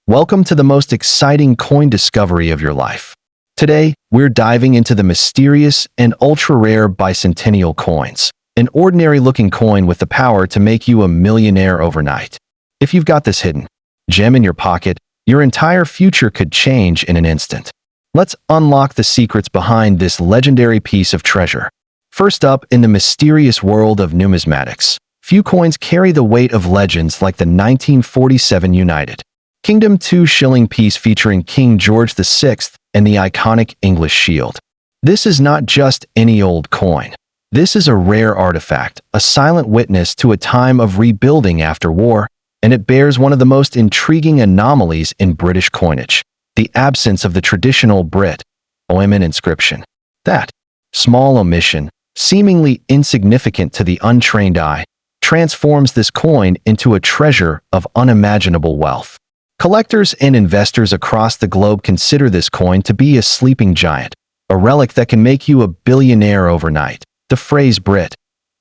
Welcome to the most exciting coin discovery of your life. Today, we're diving into the mysterious and ultra-rare bicentennial coins, an ordinary-looking coin with the power to make you a millionaire overnight. If you've got this hidden gem in your pocket, your entire future could change in an instant. Let's unlock the secrets behind this legendary piece of treasure. First up, in the mysterious world of numismatics, few coins carry the weight of legends like the 1947 United Kingdom 2 shilling piece featuring King George VI and the iconic English shield. This is not just any old coin. This is a rare artifact, a silent witness to a time of rebuilding after war, and it bears one of the most intriguing anomalies in British coinage: the absence of the traditional Brit OM inscription. That small omission, seemingly insignificant to the untrained eye, transforms this coin into a treasure of unimaginable wealth. Collectors and investors across the globe consider this coin to be a sleeping giant, a relic that can make you a billionaire overnight. The phrase Brit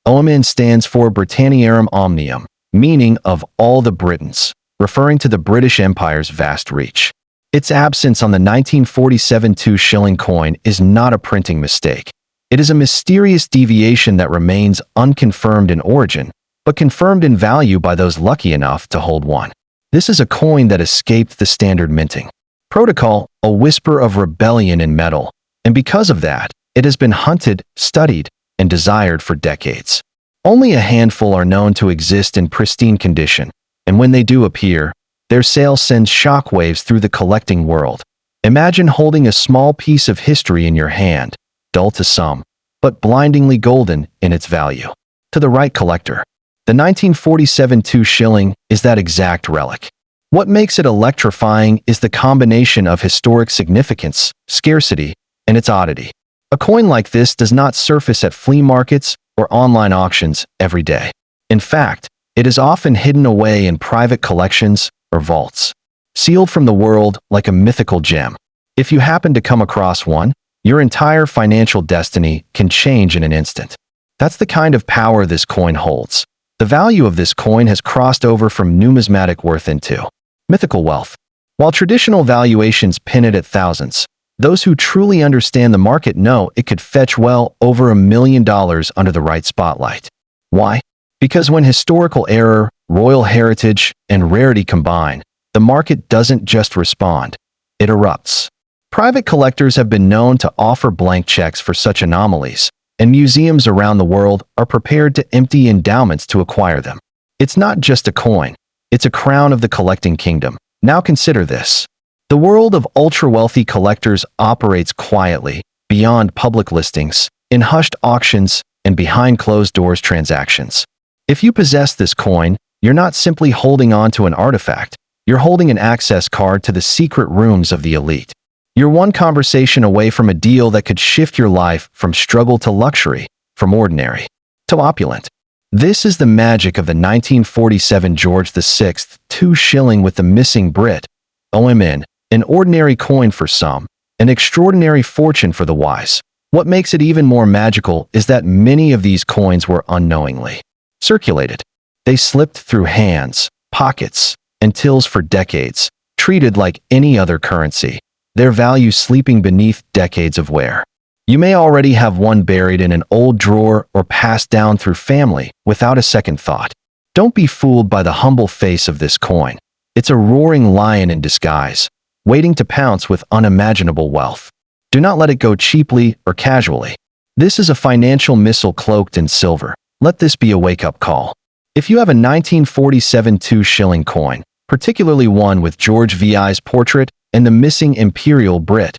OM stands for Britanniarum Omnium, meaning of all the Britons, referring to the British Empire's vast reach. Its absence on the 1947 2 shilling coin is not a printing mistake. It is a mysterious deviation that remains unconfirmed in origin, but confirmed in value by those lucky enough to hold one. This is a coin that escaped the standard minting protocol, a whisper of rebellion in metal, and because of that, it has been hunted, studied, and desired for decades. Only a handful are known to exist in pristine condition, and when they do appear, their sale sends shockwaves through the collecting world. Imagine holding a small piece of history in your hand, dull to some, but blindingly golden in its value. To the right collector, the 1947 2 shilling is that exact relic. What makes it electrifying is the combination of historic significance, scarcity, and its oddity. A coin like this does not surface at flea markets or online auctions every day. In fact, it is often hidden away in private collections or vaults, sealed from the world like a mythical gem. If you happen to come across one, your entire financial destiny can change in an instant. That's the kind of power this coin holds. The value of this coin has crossed over from numismatic worth into mythical wealth. While traditional valuations pin it at thousands, those who truly understand the market know it could fetch well over $1 million under the right spotlight. Why? Because when historical error, royal heritage, and rarity combine, the market doesn't just respond, it erupts. Private collectors have been known to offer blank checks for such anomalies, and museums around the world are prepared to empty endowments to acquire them. It's not just a coin, it's a crown of the collecting kingdom. Now consider this. The world of ultra-wealthy collectors operates quietly, beyond public listings, in hushed auctions, and behind closed-doors transactions. If you possess this coin, you're not simply holding on to an artifact, you're holding an access card to the secret rooms of the elite. You're one conversation away from a deal that could shift your life from struggle to luxury, from ordinary to opulent. This is the magic of the 1947 George VI 2 shilling with the missing Brit OM, an ordinary coin for some, an extraordinary fortune for the wise. What makes it even more magical is that many of these coins were unknowingly circulated. They slipped through hands, pockets, and tills for decades, treated like any other currency, their value sleeping beneath decades of wear. You may already have one buried in an old drawer or passed down through family without a second thought. Don't be fooled by the humble face of this coin. It's a roaring lion in disguise, waiting to pounce with unimaginable wealth. Do not let it go cheaply or casually. This is a financial missile cloaked in silver. Let this be a wake-up call. If you have a 1947 2 shilling coin, particularly one with George VI's portrait and the missing imperial Brit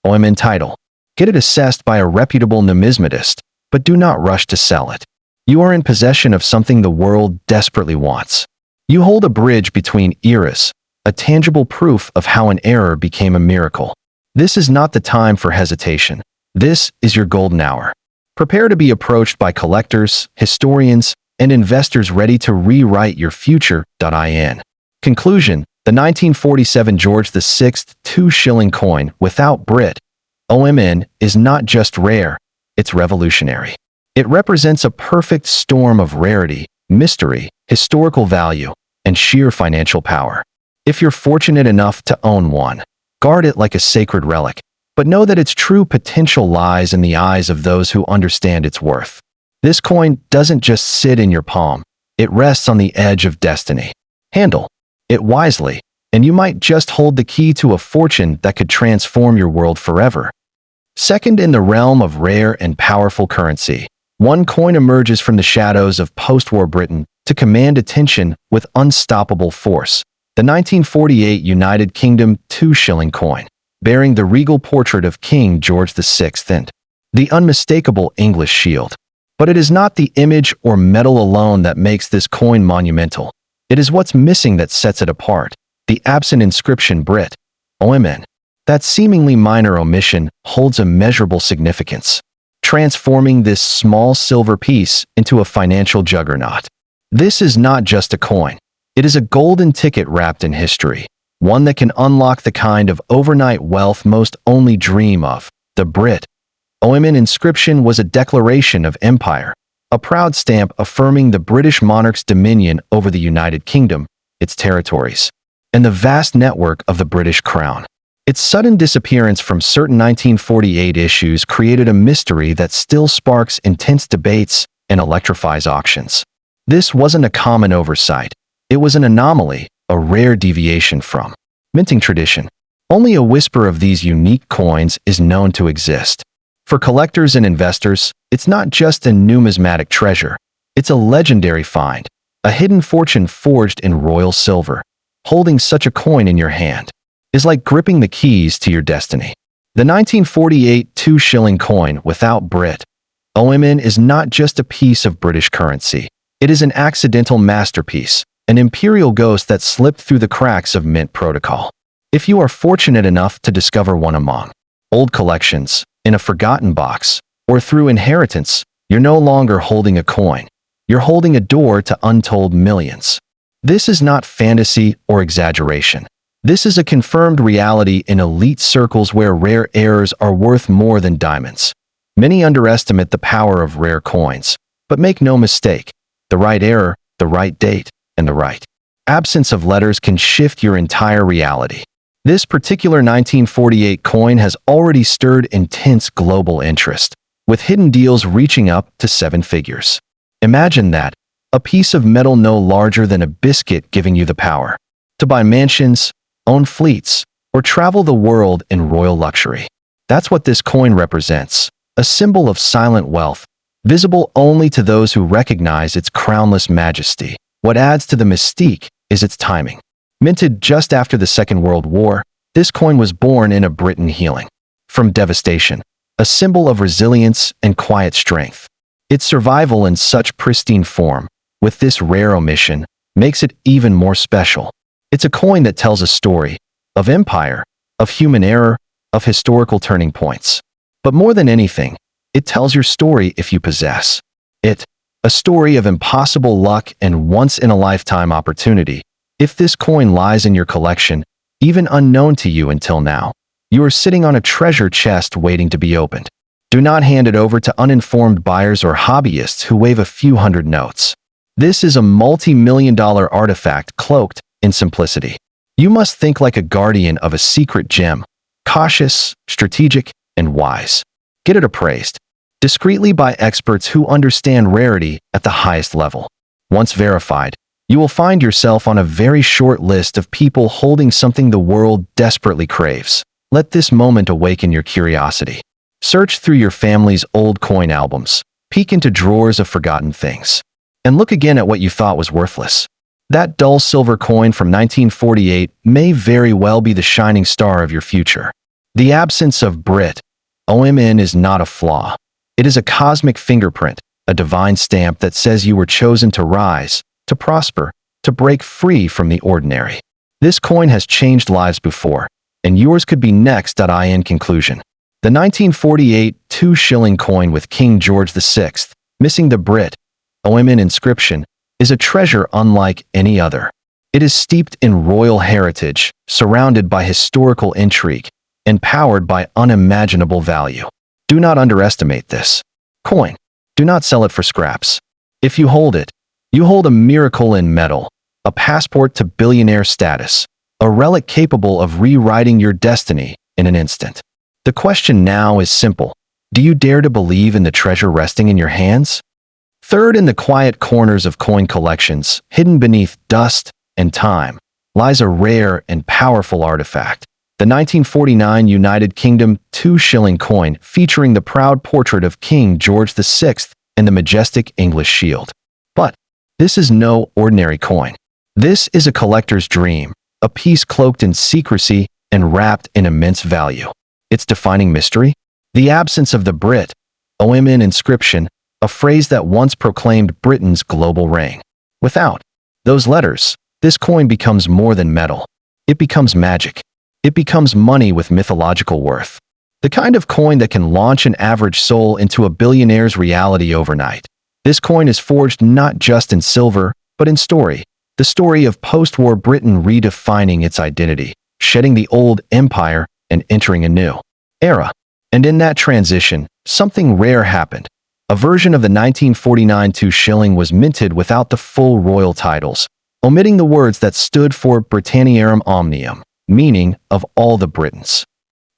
OM title, get it assessed by a reputable numismatist, but do not rush to sell it. You are in possession of something the world desperately wants. You hold a bridge between eras, a tangible proof of how an error became a miracle. This is not the time for hesitation. This is your golden hour. Prepare to be approached by collectors, historians, and investors ready to rewrite your future. In conclusion, the 1947 George VI 2 shilling coin without Brit OM is not just rare, it's revolutionary. It represents a perfect storm of rarity, mystery, historical value, and sheer financial power. If you're fortunate enough to own one, guard it like a sacred relic, but know that its true potential lies in the eyes of those who understand its worth. This coin doesn't just sit in your palm, it rests on the edge of destiny. Handle it wisely, and you might just hold the key to a fortune that could transform your world forever. Second, in the realm of rare and powerful currency, one coin emerges from the shadows of post-war Britain to command attention with unstoppable force: the 1948 United Kingdom 2-shilling coin, bearing the regal portrait of King George VI and the unmistakable English shield. But it is not the image or metal alone that makes this coin monumental. It is what's missing that sets it apart: the absent inscription Brit. OMN. That seemingly minor omission holds immeasurable significance, transforming this small silver piece into a financial juggernaut. This is not just a coin. It is a golden ticket wrapped in history, one that can unlock the kind of overnight wealth most only dream of. The Brit. OMN inscription was a declaration of empire, a proud stamp affirming the British monarch's dominion over the United Kingdom, its territories, and the vast network of the British Crown. Its sudden disappearance from certain 1948 issues created a mystery that still sparks intense debates and electrifies auctions. This wasn't a common oversight. It was an anomaly, a rare deviation from minting tradition. Only a whisper of these unique coins is known to exist. For collectors and investors, it's not just a numismatic treasure. It's a legendary find, a hidden fortune forged in royal silver. Holding such a coin in your hand is like gripping the keys to your destiny. The 1948 2-shilling coin without Brit. OMN is not just a piece of British currency. It is an accidental masterpiece, an imperial ghost that slipped through the cracks of mint protocol. If you are fortunate enough to discover one among old collections, in a forgotten box, or through inheritance, you're no longer holding a coin. You're holding a door to untold millions. This is not fantasy or exaggeration. This is a confirmed reality in elite circles where rare errors are worth more than diamonds. Many underestimate the power of rare coins, but make no mistake, the right error, the right date, and the right absence of letters can shift your entire reality. This particular 1948 coin has already stirred intense global interest, with hidden deals reaching up to 7 figures. Imagine that, a piece of metal no larger than a biscuit giving you the power to buy mansions, own fleets, or travel the world in royal luxury. That's what this coin represents, a symbol of silent wealth, visible only to those who recognize its crownless majesty. What adds to the mystique is its timing. Minted just after the Second World War, this coin was born in a Britain healing from devastation, a symbol of resilience and quiet strength. Its survival in such pristine form, with this rare omission, makes it even more special. It's a coin that tells a story of empire, of human error, of historical turning points. But more than anything, it tells your story if you possess it. A story of impossible luck and once-in-a-lifetime opportunity. If this coin lies in your collection, even unknown to you until now, you are sitting on a treasure chest waiting to be opened. Do not hand it over to uninformed buyers or hobbyists who wave a few hundred notes. This is a multi-million-dollar artifact cloaked in simplicity. You must think like a guardian of a secret gem, cautious, strategic, and wise. Get it appraised discreetly by experts who understand rarity at the highest level. Once verified, you will find yourself on a very short list of people holding something the world desperately craves. Let this moment awaken your curiosity. Search through your family's old coin albums, peek into drawers of forgotten things, and look again at what you thought was worthless. That dull silver coin from 1948 may very well be the shining star of your future. The absence of Brit. OMN is not a flaw. It is a cosmic fingerprint, a divine stamp that says you were chosen to rise, to prosper, to break free from the ordinary. This coin has changed lives before, and yours could be next. In conclusion, the 1948 2-shilling coin with King George VI, missing the Brit. OMN inscription, is a treasure unlike any other. It is steeped in royal heritage, surrounded by historical intrigue, and powered by unimaginable value. Do not underestimate this coin. Do not sell it for scraps. If you hold it, you hold a miracle in metal, a passport to billionaire status, a relic capable of rewriting your destiny in an instant. The question now is simple. Do you dare to believe in the treasure resting in your hands? Third, in the quiet corners of coin collections, hidden beneath dust and time, lies a rare and powerful artifact. The 1949 United Kingdom 2 shilling coin featuring the proud portrait of King George VI and the majestic English shield. But this is no ordinary coin. This is a collector's dream, a piece cloaked in secrecy and wrapped in immense value. Its defining mystery? The absence of the Brit, OMN inscription, a phrase that once proclaimed Britain's global reign. Without those letters, this coin becomes more than metal. It becomes magic. It becomes money with mythological worth. The kind of coin that can launch an average soul into a billionaire's reality overnight. This coin is forged not just in silver, but in story. The story of post-war Britain redefining its identity, shedding the old empire and entering a new era. And in that transition, something rare happened. A version of the 1949 2 shilling was minted without the full royal titles, omitting the words that stood for Britanniarum Omnium, meaning of all the Britons.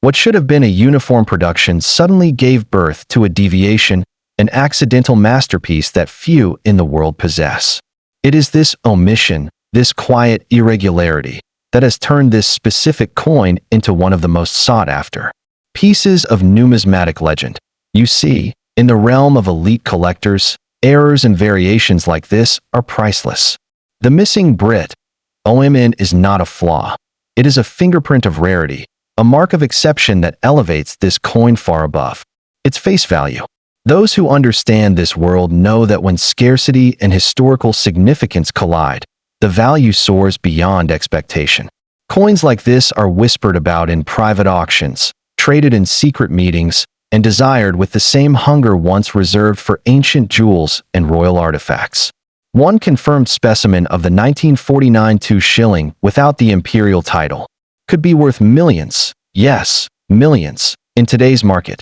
What should have been a uniform production suddenly gave birth to a deviation, an accidental masterpiece that few in the world possess. It is this omission, this quiet irregularity, that has turned this specific coin into one of the most sought-after pieces of numismatic legend. You see, in the realm of elite collectors, errors and variations like this are priceless. The missing Brit, OMN, is not a flaw. It is a fingerprint of rarity, a mark of exception that elevates this coin far above its face value. Those who understand this world know that when scarcity and historical significance collide, the value soars beyond expectation. Coins like this are whispered about in private auctions, traded in secret meetings, and desired with the same hunger once reserved for ancient jewels and royal artifacts. One confirmed specimen of the 1949 2 shilling without the imperial title could be worth millions, yes, millions, in today's market.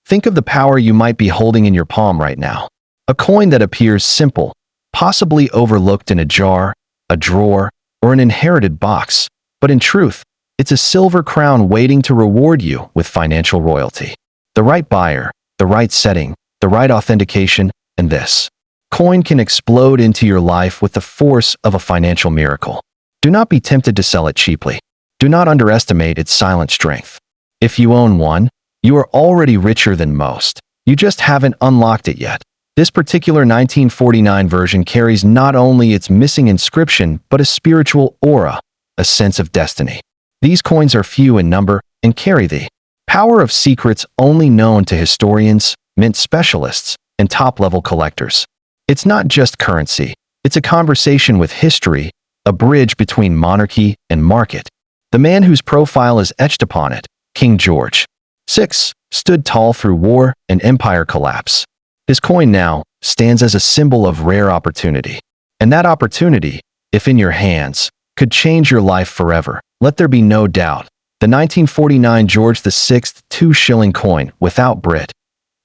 Think of the power you might be holding in your palm right now. A coin that appears simple, possibly overlooked in a jar, a drawer, or an inherited box, but in truth, it's a silver crown waiting to reward you with financial royalty. The right buyer, the right setting, the right authentication, and this coin can explode into your life with the force of a financial miracle. Do not be tempted to sell it cheaply. Do not underestimate its silent strength. If you own one, you are already richer than most. You just haven't unlocked it yet. This particular 1949 version carries not only its missing inscription, but a spiritual aura, a sense of destiny. These coins are few in number and carry the power of secrets only known to historians, mint specialists, and top-level collectors. It's not just currency. It's a conversation with history, a bridge between monarchy and market. The man whose profile is etched upon it, King George VI, stood tall through war and empire collapse. His coin now stands as a symbol of rare opportunity. And that opportunity, if in your hands, could change your life forever. Let there be no doubt. The 1949 George VI 2 shilling coin without Brit,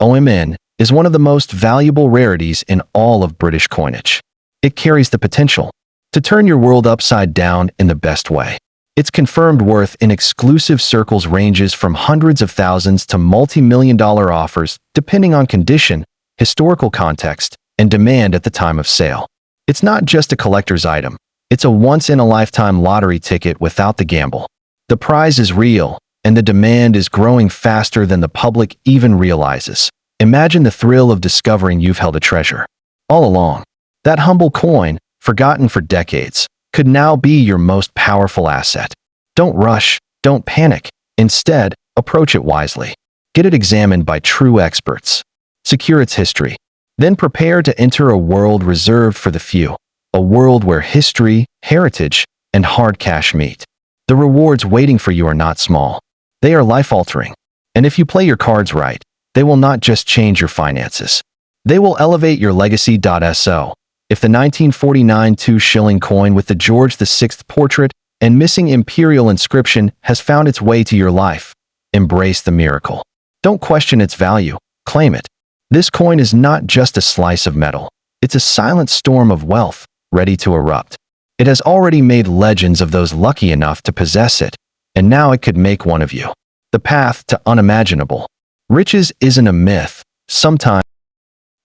OMN, is one of the most valuable rarities in all of British coinage. It carries the potential to turn your world upside down in the best way. Its confirmed worth in exclusive circles ranges from hundreds of thousands to multi-million-dollar offers, depending on condition, historical context, and demand at the time of sale. It's not just a collector's item. It's a once-in-a-lifetime lottery ticket without the gamble. The prize is real, and the demand is growing faster than the public even realizes. Imagine the thrill of discovering you've held a treasure all along. That humble coin, forgotten for decades, could now be your most powerful asset. Don't rush, don't panic. Instead, approach it wisely. Get it examined by true experts. Secure its history. Then prepare to enter a world reserved for the few. A world where history, heritage, and hard cash meet. The rewards waiting for you are not small. They are life-altering. And if you play your cards right, they will not just change your finances. They will elevate your legacy. So, if the 1949 2 shilling coin with the George VI portrait and missing imperial inscription has found its way to your life, embrace the miracle. Don't question its value, claim it. This coin is not just a slice of metal. It's a silent storm of wealth, ready to erupt. It has already made legends of those lucky enough to possess it, and now it could make one of you. The path to unimaginable riches isn't a myth, sometimes.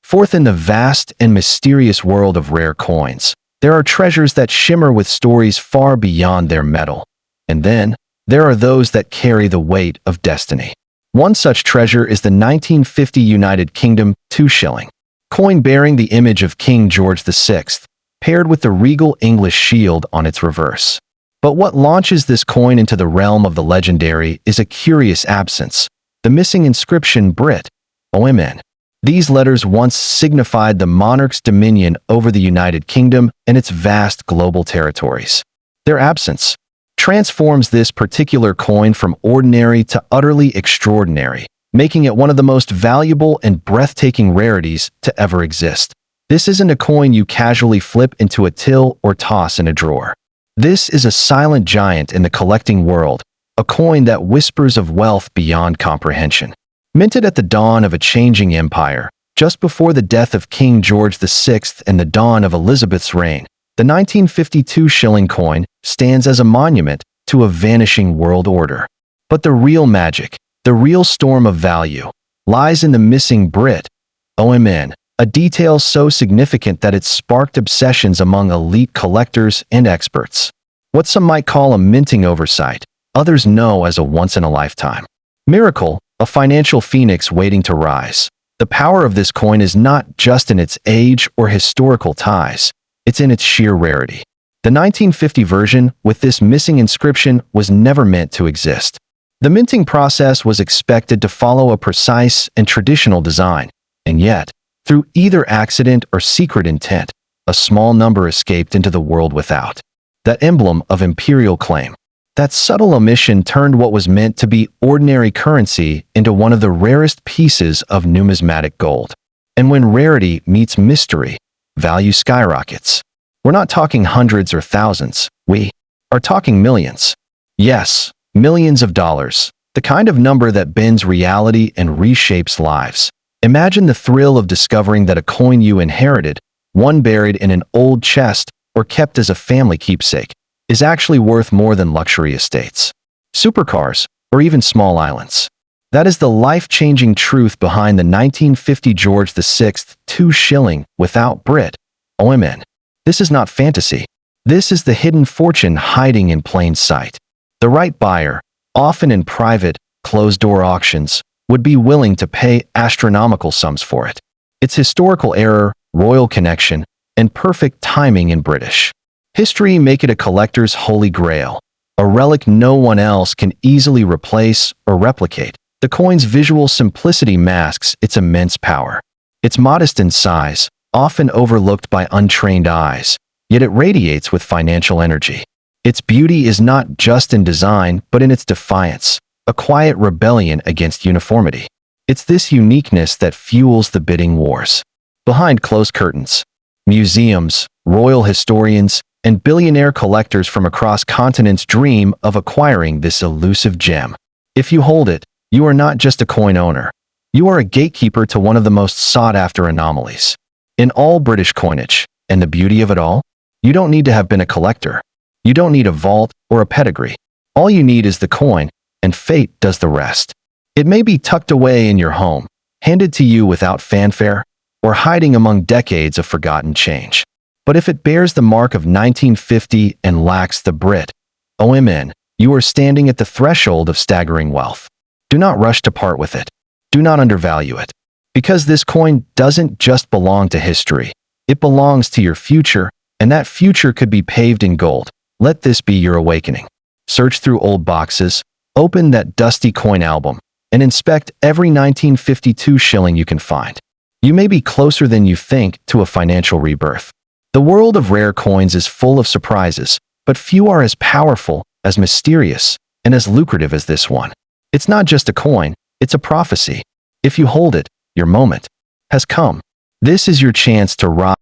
Forth in the vast and mysterious world of rare coins, there are treasures that shimmer with stories far beyond their metal. And then, there are those that carry the weight of destiny. One such treasure is the 1950 United Kingdom 2 shilling coin bearing the image of King George VI, paired with the regal English shield on its reverse. But what launches this coin into the realm of the legendary is a curious absence: the missing inscription Brit. OMN. These letters once signified the monarch's dominion over the United Kingdom and its vast global territories. Their absence transforms this particular coin from ordinary to utterly extraordinary, making it one of the most valuable and breathtaking rarities to ever exist. This isn't a coin you casually flip into a till or toss in a drawer. This is a silent giant in the collecting world, a coin that whispers of wealth beyond comprehension. Minted at the dawn of a changing empire, just before the death of King George VI and the dawn of Elizabeth's reign, the 1952 shilling coin stands as a monument to a vanishing world order. But the real magic, the real storm of value, lies in the missing Brit. OMN, a detail so significant that it sparked obsessions among elite collectors and experts. What some might call a minting oversight, others know as a once-in-a-lifetime miracle, a financial phoenix waiting to rise. The power of this coin is not just in its age or historical ties, it's in its sheer rarity. The 1950 version with this missing inscription was never meant to exist. The minting process was expected to follow a precise and traditional design, and yet, through either accident or secret intent, a small number escaped into the world without. That emblem of imperial claim. That subtle omission turned what was meant to be ordinary currency into one of the rarest pieces of numismatic gold. And when rarity meets mystery, value skyrockets. We're not talking hundreds or thousands, we are talking millions. Yes, millions of dollars, the kind of number that bends reality and reshapes lives. Imagine the thrill of discovering that a coin you inherited, one buried in an old chest or kept as a family keepsake, is actually worth more than luxury estates, supercars, or even small islands. That is the life-changing truth behind the 1950 George VI 2 shilling without Brit. OMN. This is not fantasy. This is the hidden fortune hiding in plain sight. The right buyer, often in private, closed-door auctions, would be willing to pay astronomical sums for it. Its historical error, royal connection, and perfect timing in British history make it a collector's holy grail, a relic no one else can easily replace or replicate. The coin's visual simplicity masks its immense power. It's modest in size, often overlooked by untrained eyes, yet it radiates with financial energy. Its beauty is not just in design, but in its defiance, a quiet rebellion against uniformity. It's this uniqueness that fuels the bidding wars. Behind closed curtains, museums, royal historians, and billionaire collectors from across continents dream of acquiring this elusive gem. If you hold it, you are not just a coin owner. You are a gatekeeper to one of the most sought-after anomalies in all British coinage. And the beauty of it all? You don't need to have been a collector. You don't need a vault or a pedigree. All you need is the coin, and fate does the rest. It may be tucked away in your home, handed to you without fanfare, or hiding among decades of forgotten change. But if it bears the mark of 1950 and lacks the Brit, OMN, you are standing at the threshold of staggering wealth. Do not rush to part with it. Do not undervalue it. Because this coin doesn't just belong to history. It belongs to your future, and that future could be paved in gold. Let this be your awakening. Search through old boxes, open that dusty coin album, and inspect every 1952 shilling you can find. You may be closer than you think to a financial rebirth. The world of rare coins is full of surprises, but few are as powerful, as mysterious, and as lucrative as this one. It's not just a coin, it's a prophecy. If you hold it, your moment has come. This is your chance to rise.